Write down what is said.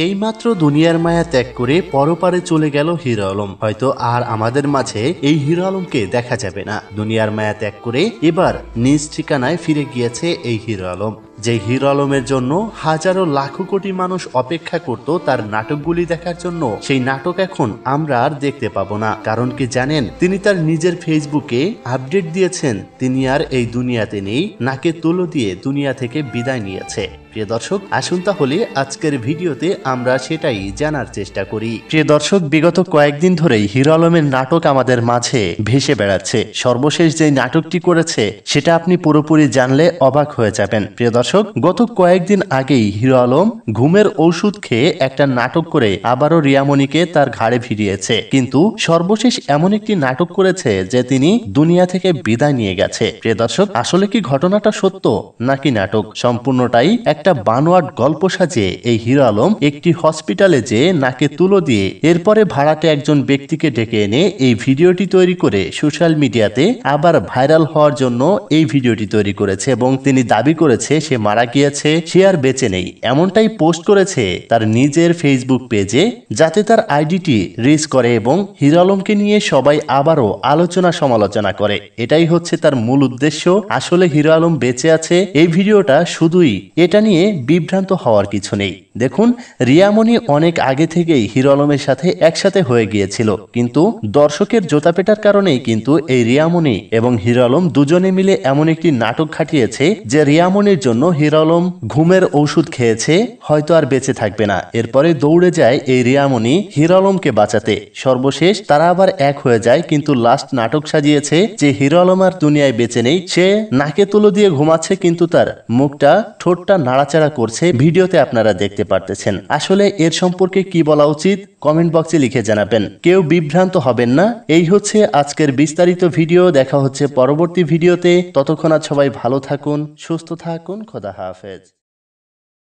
এইমাত্র দুনিয়ার মায়া ত্যাগ করে পরপারে চলে গেল হিরো আলম। হয়তো আর আমাদের মাঝে এই হিরো আলমকে দেখা যাবে না। দুনিয়ার মায়া ত্যাগ করে এবার নিজ ঠিকানায় ফিরে গিয়েছে এই হিরো আলম। যে হিরো আলমের জন্য হাজারো লাখো কোটি মানুষ অপেক্ষা করত তার নাটকগুলি দেখার জন্য, সেই নাটক এখন আমরা আর দেখতে পাবো না। কারণ কি জানেন, তিনি তার নিজের ফেসবুকে আপডেট দিয়েছেন তিনি আর এই দুনিয়াতে নেই, নাকে তুলো দিয়ে দুনিয়া থেকে বিদায় নিয়েছে। প্রিয় দর্শক, আসুন তাহলে আজকের ভিডিওতে আমরা সেটাই জানার চেষ্টা করি। প্রিয় দর্শক, বিগত কয়েকদিন ধরেই হিরো আলমের নাটক আমাদের মাঝে ভেসে বেড়াচ্ছে। সর্বশেষ যে নাটকটি করেছে সেটা আপনি পুরোপুরি জানলে অবাক হয়ে যাবেন। প্রিয় দর্শক, গত কয়েকদিন আগেই হিরো আলম ঘুমের ঔষধ খেয়ে একটা নাটক করে আবারও রিয়ামণিকে তার ঘাড়ে ভিড়িয়েছে। কিন্তু সর্বশেষ এমন একটি নাটক করেছে যে তিনি দুনিয়া থেকে বিদায় নিয়ে গেছে। প্রিয় দর্শক, আসলে কি ঘটনাটা সত্য নাকি নাটক? সম্পূর্ণটাই একটা বানোয়াট গল্প সাজিয়ে এই হিরো আলম একটি হসপিটালে যে নাকে তুলো দিয়ে এরপরে ভাড়াটে একজন ব্যক্তিকে ডেকে এনে এই ভিডিওটি তৈরি করে সোশ্যাল মিডিয়াতে আবার ভাইরাল হওয়ার জন্য এই ভিডিওটি তৈরি করেছে এবং তিনি দাবি করেছে সে মারা গিয়েছে, সে আর বেঁচে নেই। এমনটাই পোস্ট করেছে তার নিজের ফেসবুক পেজে, যাতে তার আইডিটি রিচ করে এবং হিরো আলমকে নিয়ে সবাই আবারও আলোচনা সমালোচনা করে। এটাই হচ্ছে তার মূল উদ্দেশ্য। আসলে হিরো আলম বেঁচে আছে, এই ভিডিওটা শুধুই এটা নিয়ে বিভ্রান্ত হওয়ার কিছু নেই। দেখুন, রিয়ামণি অনেক আগে থেকেই হিরো আলমের সাথে একসাথে হয়ে গিয়েছিল, কিন্তু দর্শকের জোতা পেটার কারণেই কিন্তু এই রিয়ামণি এবং হিরো আলম দুজনে মিলে এমন একটি নাটক খাটিয়েছে যে রিয়ামণির জন্য হিরো আলম ঘুমের ঔষধ খেয়েছে, হয়তো আর বেঁচে থাকবে না। এরপরে দৌড়ে যায় এই রিয়ামণি হিরো আলমকে বাঁচাতে। সর্বশেষ তারা আবার এক হয়ে যায়, কিন্তু লাস্ট নাটক সাজিয়েছে যে হিরো আলম আর দুনিয়ায় বেঁচে নেই, সে নাকে তুলো দিয়ে ঘুমাচ্ছে, কিন্তু তার মুখটা ঠোঁটটা নাড়াচাড়া করছে। ভিডিওতে আপনারা দেখতে পারতেছেন। আসলে এর সম্পর্কে কি বলা উচিত কমেন্ট বক্সে লিখে জানাবেন। কেউ বিভ্রান্ত হবেন না। এই হচ্ছে আজকের বিস্তারিত ভিডিও। দেখা হচ্ছে পরবর্তী ভিডিওতে। ততক্ষণ সবাই ভালো থাকুন, সুস্থ থাকুন। খোদা হাফেজ।